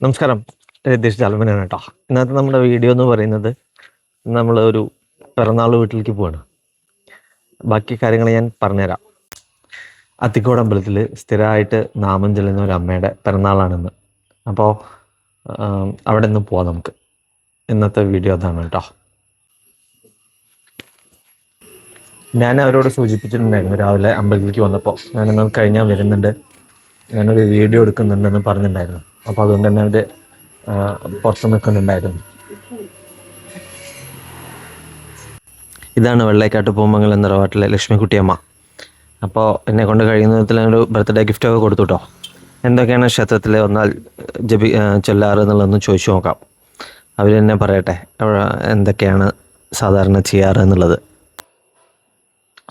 നമസ്കാരം, രതീഷ് ജാൽമനാണ് കേട്ടോ. ഇന്നത്തെ നമ്മുടെ വീഡിയോ എന്ന് പറയുന്നത് നമ്മൾ ഒരു പിറന്നാൾ വീട്ടിലേക്ക് പോവാണ്. ബാക്കി കാര്യങ്ങൾ ഞാൻ പറഞ്ഞുതരാം. അത്തിക്കോട് അമ്പലത്തിൽ സ്ഥിരമായിട്ട് നാമം ചെല്ലുന്ന ഒരു അമ്മയുടെ പിറന്നാളാണെന്ന്. അപ്പോൾ അവിടെ നിന്ന് പോവാം നമുക്ക്. ഇന്നത്തെ വീഡിയോ അതാണ് കേട്ടോ. ഞാൻ അവരോട് സൂചിപ്പിച്ചിട്ടുണ്ടായിരുന്നു രാവിലെ അമ്പലത്തിലേക്ക് വന്നപ്പോൾ, ഞാനൊന്ന് കഴിഞ്ഞാൽ വരുന്നുണ്ട്, ഞാനൊരു വീഡിയോ എടുക്കുന്നുണ്ടെന്ന് പറഞ്ഞിട്ടുണ്ടായിരുന്നു. അപ്പോൾ അതുകൊണ്ട് തന്നെ അവർ പുറത്ത് നിൽക്കുന്നുണ്ടായിരുന്നു. ഇതാണ് വെള്ളേക്കാട്ട് പൂമംഗലം എന്ന റോട്ടിലെ ലക്ഷ്മിക്കുട്ടിയമ്മ. അപ്പോൾ എന്നെ കൊണ്ട് കഴിയുന്ന വിധത്തിൽ ഒരു ബർത്ത്ഡേ ഗിഫ്റ്റൊക്കെ കൊടുത്തു കേട്ടോ. എന്തൊക്കെയാണ് ക്ഷേത്രത്തിൽ വന്നാൽ ചൊല്ലാറ് എന്നുള്ളതൊന്ന് ചോദിച്ചു നോക്കാം. അവർ തന്നെ പറയട്ടെ എന്തൊക്കെയാണ് സാധാരണ ചെയ്യാറ് എന്നുള്ളത്.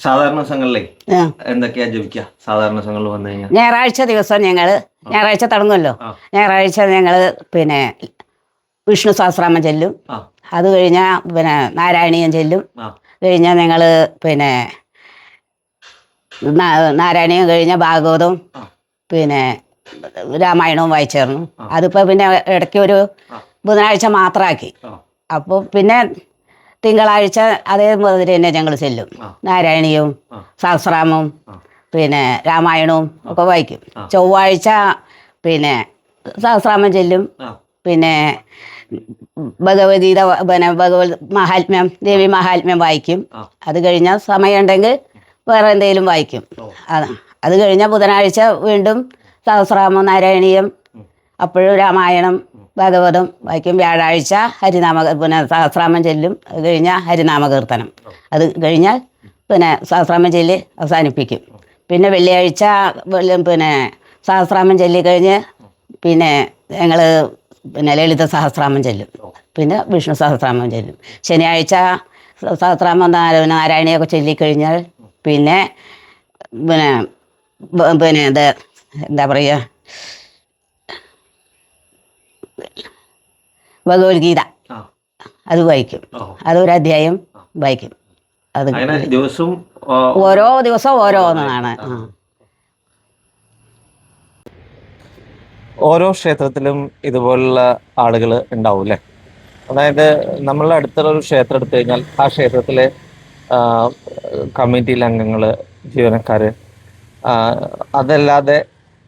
സാധാരണ ദിവസങ്ങളിലേ എന്തൊക്കെയാ ജപിക്കുക? സാധാരണ ദിവസങ്ങളിൽ വന്നു കഴിഞ്ഞാൽ ഞായറാഴ്ച ദിവസം ഞായറാഴ്ച തുടങ്ങുമല്ലോ. ഞായറാഴ്ച പിന്നെ വിഷ്ണു സഹസ്രനാമം ചെല്ലും. അത് കഴിഞ്ഞാൽ നാരായണീയം ചെല്ലും. കഴിഞ്ഞാൽ പിന്നെ നാരായണീയം കഴിഞ്ഞാൽ ഭാഗവതവും രാമായണവും വായിച്ചേർന്നു. അതിപ്പോൾ ഇടയ്ക്ക് ഒരു ബുധനാഴ്ച മാത്രമാക്കി. അപ്പോൾ തിങ്കളാഴ്ച അതേമാതിരി തന്നെ ഞങ്ങൾ ചെല്ലും. നാരായണീയവും സഹസ്രനാമവും രാമായണവും ഒക്കെ വായിക്കും. ചൊവ്വാഴ്ച സഹസ്രനാമം ചെല്ലും. ഭഗവത്ഗീത ഭഗവത് മഹാത്മ്യം, ദേവി മഹാത്മ്യം വായിക്കും. അത് കഴിഞ്ഞാൽ സമയമുണ്ടെങ്കിൽ വേറെ എന്തെങ്കിലും വായിക്കും. അത് കഴിഞ്ഞാൽ ബുധനാഴ്ച വീണ്ടും സഹസ്രനാമം, നാരായണീയം, അപ്പോഴും രാമായണം, ഭാഗവതം വായിക്കും. വ്യാഴാഴ്ച സഹസ്രനാമം ചെല്ലും. അത് കഴിഞ്ഞാൽ ഹരിനാമകീർത്തനം. അത് കഴിഞ്ഞാൽ സഹസ്രനാമം ചൊല്ലി അവസാനിപ്പിക്കും. വെള്ളിയാഴ്ച സഹസ്രനാമം ചൊല്ലിക്കഴിഞ്ഞ് ഞങ്ങൾ ലളിത സഹസ്രനാമം ചെല്ലും. വിഷ്ണു സഹസ്രനാമം ചെല്ലും. ശനിയാഴ്ച സഹസ്രനാമം, നാരായണിയൊക്കെ ചൊല്ലിക്കഴിഞ്ഞാൽ ഇത് എന്താ പറയുക, ഭഗവത്ഗീത അത് വായിക്കും. അതൊരധ്യായം വായിക്കും. അത് ഓരോ ദിവസവും ഓരോന്നാണ്. ഓരോ ക്ഷേത്രത്തിലും ഇതുപോലുള്ള ആളുകൾ ഉണ്ടാവും അല്ലേ? അതായത് നമ്മളുടെ അടുത്തുള്ള ഒരു ക്ഷേത്രം എടുത്തു കഴിഞ്ഞാൽ ആ ക്ഷേത്രത്തിലെ കമ്മിറ്റിയിലെ അംഗങ്ങൾ, ജീവനക്കാർ, അതല്ലാതെ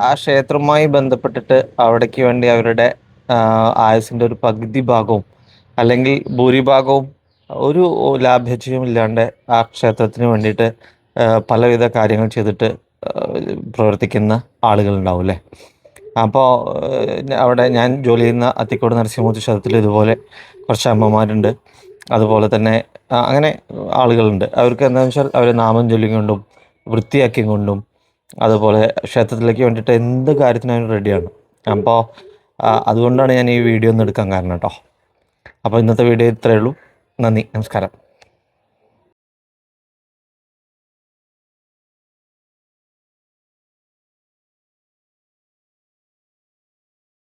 ആ ക്ഷേത്രവുമായി ബന്ധപ്പെട്ടിട്ട് അവിടേക്ക് വേണ്ടി അവരുടെ ആയുസിൻ്റെ ഒരു പകുതി ഭാഗവും അല്ലെങ്കിൽ ഭൂരിഭാഗവും ഒരു ലാഭ്യതയും ഇല്ലാണ്ട് ആ ക്ഷേത്രത്തിന് വേണ്ടിയിട്ട് പലവിധ കാര്യങ്ങൾ ചെയ്തിട്ട് പ്രവർത്തിക്കുന്ന ആളുകളുണ്ടാവും അല്ലേ? അപ്പോൾ അവിടെ ഞാൻ ജോലി ചെയ്യുന്ന അത്തിക്കോട് നരസിംഹമൂർത്തി ക്ഷേത്രത്തിൽ ഇതുപോലെ കുറച്ച് അമ്മമാരുണ്ട്. അതുപോലെ തന്നെ അങ്ങനെ ആളുകളുണ്ട്. അവർക്ക് എന്താണെന്ന് വെച്ചാൽ അവർ നാമം ചൊല്ലിക്കൊണ്ടും വൃത്തിയാക്കിയും കൊണ്ടും അതുപോലെ ക്ഷേത്രത്തിലേക്ക് വേണ്ടിയിട്ട് എന്ത് കാര്യത്തിനായാലും റെഡിയാണ്. അപ്പോൾ അതുകൊണ്ടാണ് ഞാൻ ഈ വീഡിയോ ഒന്ന് എടുക്കാൻ കാരണം കേട്ടോ. അപ്പോൾ ഇന്നത്തെ വീഡിയോ ഇത്രയേ ഉള്ളൂ. നന്ദി, നമസ്കാരം.